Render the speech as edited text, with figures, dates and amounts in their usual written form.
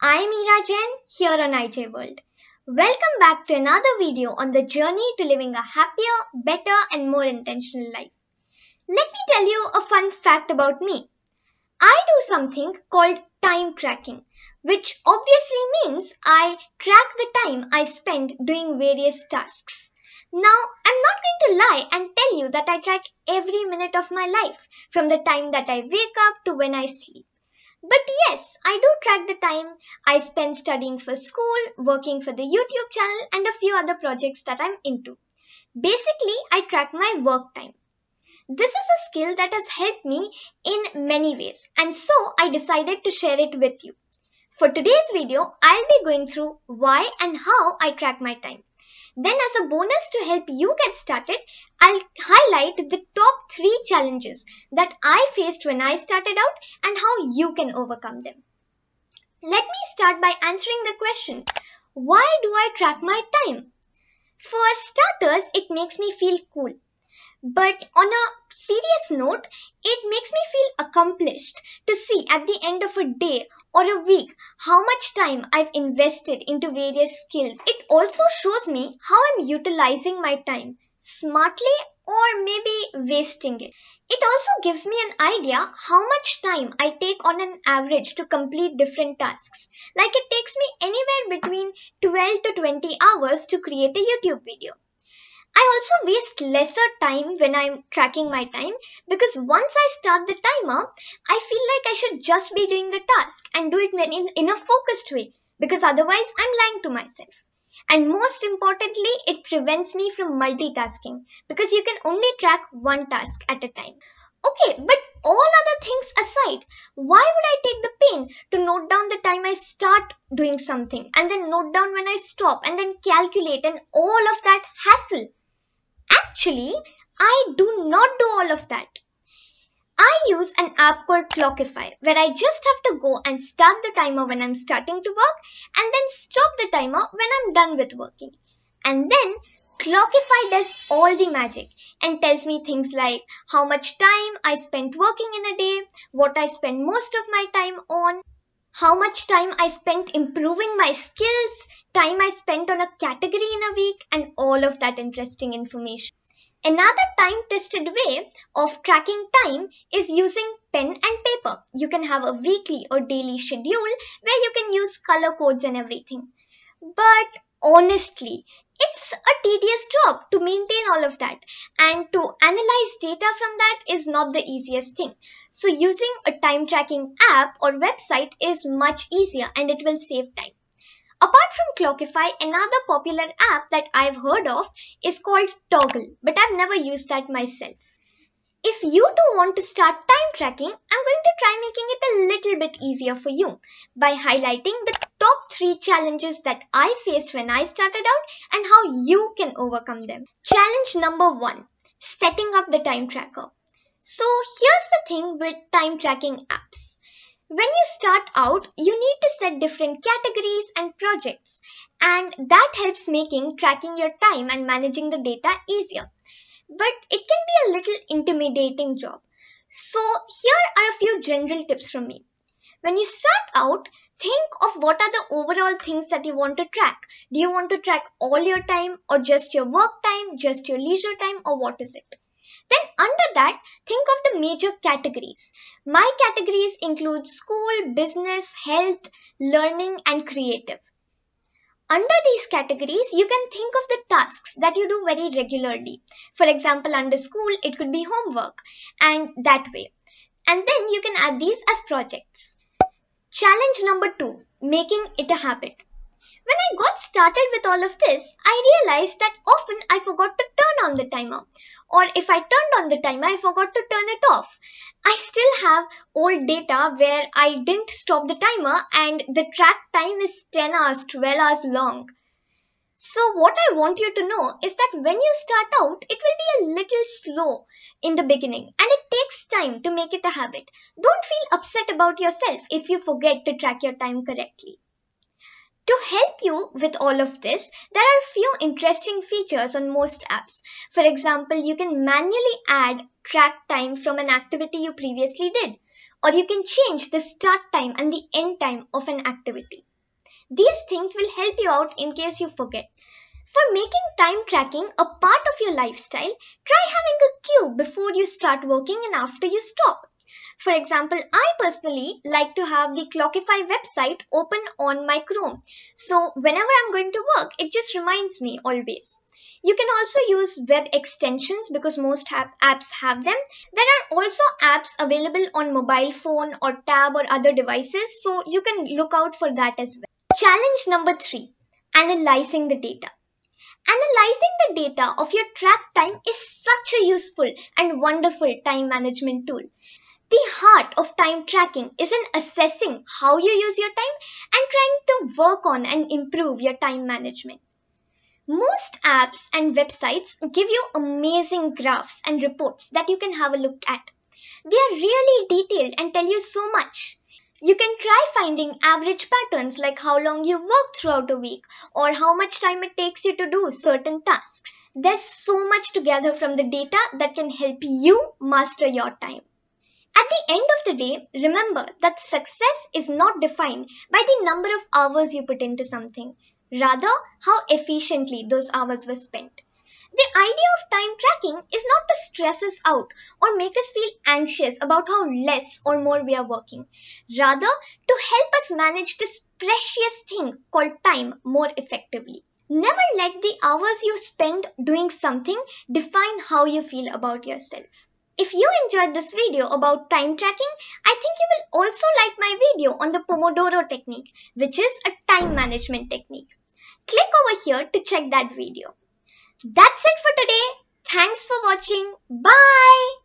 I'm Ira Jain here on IJ World. Welcome back to another video on the journey to living a happier, better and more intentional life. Let me tell you a fun fact about me. I do something called time tracking, which obviously means I track the time I spend doing various tasks. Now, I'm not going to lie and tell you that I track every minute of my life, from the time that I wake up to when I sleep. But yes, I do track the time I spend studying for school, working for the YouTube channel and a few other projects that I'm into. Basically, I track my work time. This is a skill that has helped me in many ways, and so I decided to share it with you. For today's video, I'll be going through why and how I track my time. Then as a bonus to help you get started, I'll highlight the top 3 challenges that I faced when I started out and how you can overcome them. Let me start by answering the question, why do I track my time? For starters, it makes me feel cool. But on a serious note, it makes me feel accomplished to see at the end of a day or a week how much time I've invested into various skills. It also shows me how I'm utilizing my time smartly or maybe wasting it. It also gives me an idea how much time I take on an average to complete different tasks. Like it takes me anywhere between 12 to 20 hours to create a YouTube video. I also waste lesser time when I'm tracking my time because once I start the timer, I feel like I should just be doing the task and do it in a focused way because otherwise I'm lying to myself. And most importantly, it prevents me from multitasking because you can only track one task at a time. Okay, but all other things aside, why would I take the pain to note down the time I start doing something and then note down when I stop and then calculate and all of that hassle? Actually, I do not do all of that. I use an app called Clockify where I just have to go and start the timer when I'm starting to work and then stop the timer when I'm done with working. And then Clockify does all the magic and tells me things like how much time I spent working in a day, what I spend most of my time on, how much time I spent improving my skills, time I spent on a category in a week, and all of that interesting information. Another time-tested way of tracking time is using pen and paper. You can have a weekly or daily schedule where you can use color codes and everything. But honestly, it's a tedious job to maintain all of that, and to analyze data from that is not the easiest thing. So using a time tracking app or website is much easier and it will save time. Apart from Clockify, another popular app that I've heard of is called Toggle, but I've never used that myself. If you too want to start time tracking, I'm going to try making it a little bit easier for you by highlighting the top 3 challenges that I faced when I started out and how you can overcome them. Challenge number 1, setting up the time tracker. So here's the thing with time tracking apps. When you start out, you need to set different categories and projects, and that helps making tracking your time and managing the data easier. But it can be a little intimidating job. So here are a few general tips from me. When you start out, think of what are the overall things that you want to track. Do you want to track all your time or just your work time, just your leisure time, or what is it? Then under that, think of the major categories. My categories include school, business, health, learning and creative. Under these categories, you can think of the tasks that you do very regularly. For example, under school, it could be homework and that way. And then you can add these as projects. Challenge number 2, making it a habit. When I got started with all of this, I realized that often I forgot to turn on the timer. Or if I turned on the timer, I forgot to turn it off. I still have old data where I didn't stop the timer and the track time is 10 hours, 12 hours long. So what I want you to know is that when you start out, it will be a little slow in the beginning and it takes time to make it a habit. Don't feel upset about yourself if you forget to track your time correctly. To help you with all of this, there are a few interesting features on most apps. For example, you can manually add track time from an activity you previously did, or you can change the start time and the end time of an activity. These things will help you out in case you forget. For making time tracking a part of your lifestyle, try having a cue before you start working and after you stop. For example, I personally like to have the Clockify website open on my Chrome. So whenever I'm going to work, it just reminds me always. You can also use web extensions because most apps have them. There are also apps available on mobile phone or tab or other devices, so you can look out for that as well. Challenge number 3, analyzing the data. Analyzing the data of your track time is such a useful and wonderful time management tool. The heart of time tracking is in assessing how you use your time and trying to work on and improve your time management. Most apps and websites give you amazing graphs and reports that you can have a look at. They are really detailed and tell you so much. You can try finding average patterns like how long you work throughout a week or how much time it takes you to do certain tasks. There's so much to gather from the data that can help you master your time. At the end of the day, remember that success is not defined by the number of hours you put into something, rather how efficiently those hours were spent. The idea of time tracking is not to stress us out or make us feel anxious about how less or more we are working, rather to help us manage this precious thing called time more effectively. Never let the hours you spend doing something define how you feel about yourself. If you enjoyed this video about time tracking, I think you will also like my video on the Pomodoro technique, which is a time management technique. Click over here to check that video. That's it for today. Thanks for watching. Bye.